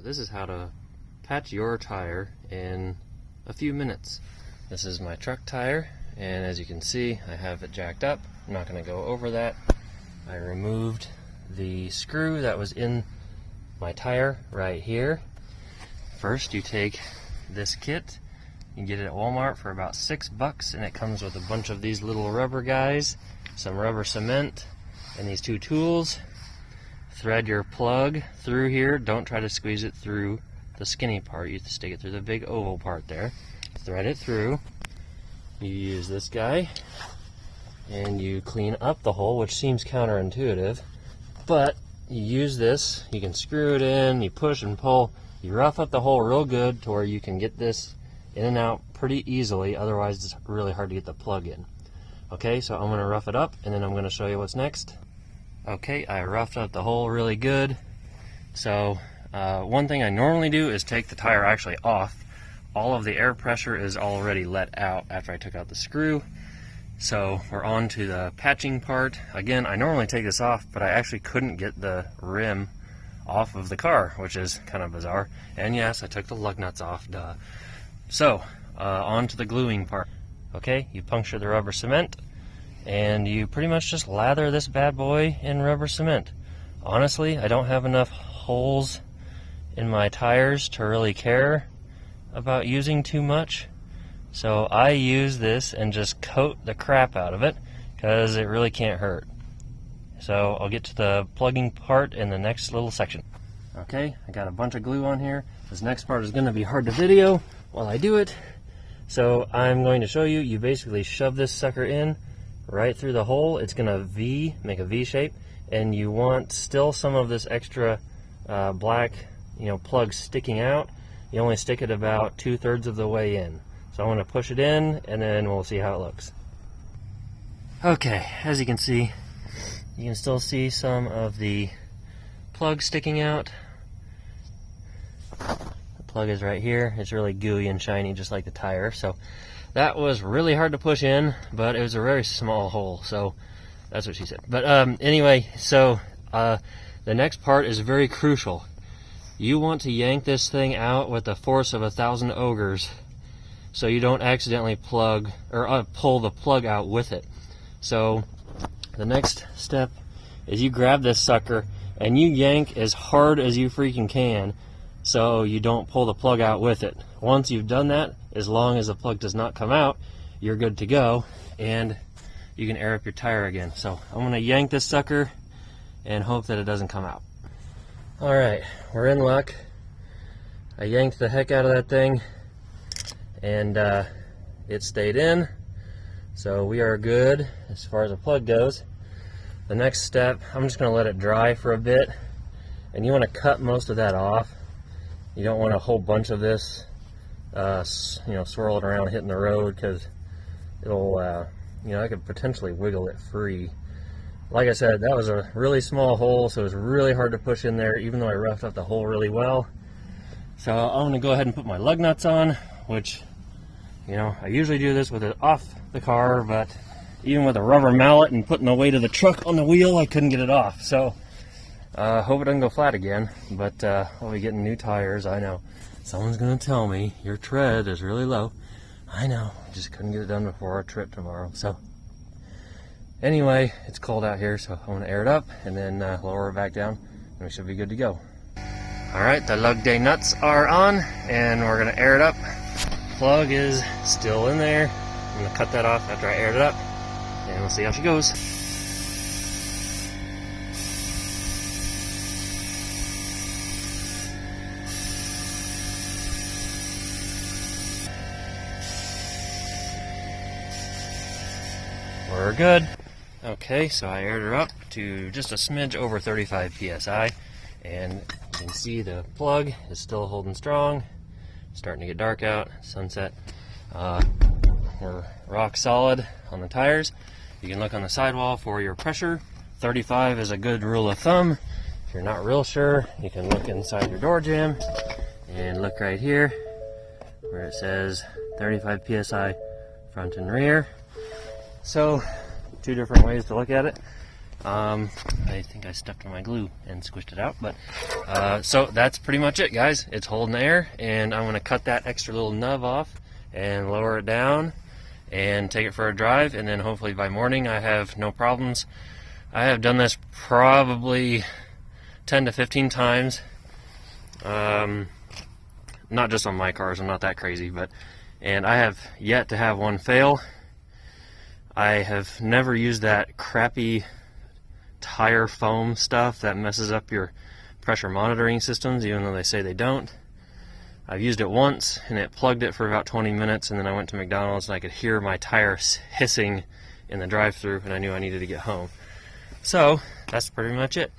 This is how to patch your tire in a few minutes. This is my truck tire, and as you can see, I have it jacked up. I'm not going to go over that. I removed the screw that was in my tire right here. First, you take this kit. You can get it at Walmart for about $6, and it comes with a bunch of these little rubber guys, some rubber cement, and these two tools. Thread your plug through here. Don't try to squeeze it through the skinny part. You have to stick it through the big oval part there. Thread it through. You use this guy and you clean up the hole, which seems counterintuitive, but you use this. You can screw it in, you push and pull, you rough up the hole real good to where you can get this in and out pretty easily. Otherwise it's really hard to get the plug in. Okay, so I'm going to rough it up and then I'm going to show you what's next. Okay, I roughed up the hole really good. So one thing I normally do is take the tire actually off. All of the air pressure is already let out after I took out the screw. So we're on to the patching part. Again, I normally take this off, but I actually couldn't get the rim off of the car, which is kind of bizarre. And yes, I took the lug nuts off, duh. So on to the gluing part. Okay, you puncture the rubber cement, and you pretty much just lather this bad boy in rubber cement. Honestly, I don't have enough holes in my tires to really care about using too much, so I use this and just coat the crap out of it because it really can't hurt. So I'll get to the plugging part in the next little section. Okay, I got a bunch of glue on here. This next part is going to be hard to video while I do it, so I'm going to show you. You basically shove this sucker in right through the hole. It's going to make a V shape, and you want still some of this extra black plug sticking out. You only stick it about 2/3 of the way in. So I'm going to push it in and then we'll see how it looks. Okay, as you can see, you can still see some of the plug sticking out. The plug is right here. It's really gooey and shiny just like the tire. So that was really hard to push in, but it was a very small hole. So that's what she said. But anyway, so the next part is very crucial. You want to yank this thing out with the force of 1,000 ogres so you don't accidentally pull the plug out with it. So the next step is you grab this sucker and you yank as hard as you freaking can so you don't pull the plug out with it. Once you've done that, as long as the plug does not come out, you're good to go and you can air up your tire again. So I'm going to yank this sucker and hope that it doesn't come out. Alright, we're in luck. I yanked the heck out of that thing and it stayed in, so we are good as far as the plug goes. The next step, I'm just going to let it dry for a bit, and you want to cut most of that off. You don't want a whole bunch of this swirling around hitting the road, because it'll I could potentially wiggle it free. Like I said, that was a really small hole, so it was really hard to push in there, even though I roughed up the hole really well. So I'm going to go ahead and put my lug nuts on, which, I usually do this with it off the car, but even with a rubber mallet and putting the weight of the truck on the wheel, I couldn't get it off. So hope it doesn't go flat again, but I'll be getting new tires. I know. Someone's going to tell me, your tread is really low. I know. I just couldn't get it done before our trip tomorrow. So anyway, it's cold out here, so I'm going to air it up and then lower it back down, and we should be good to go. Alright, the lug day nuts are on, and we're going to air it up. Plug is still in there. I'm going to cut that off after I aired it up, and we'll see how she goes. We're good. Okay, so I aired her up to just a smidge over 35 psi, and you can see the plug is still holding strong. It's starting to get dark out, sunset. We're rock solid on the tires. You can look on the sidewall for your pressure. 35 is a good rule of thumb. If you're not real sure, you can look inside your door jamb and look right here where it says 35 psi front and rear. So two different ways to look at it. I think I stepped on my glue and squished it out, but so that's pretty much it, guys. It's holding air, and I'm going to cut that extra little nub off and lower it down and take it for a drive, and then hopefully by morning I have no problems. I have done this probably 10 to 15 times, not just on my cars, I'm not that crazy, and I have yet to have one fail. I have never used that crappy tire foam stuff that messes up your pressure monitoring systems, even though they say they don't. I've used it once and it plugged it for about 20 minutes, and then I went to McDonald's and I could hear my tire hissing in the drive-thru, and I knew I needed to get home. So that's pretty much it.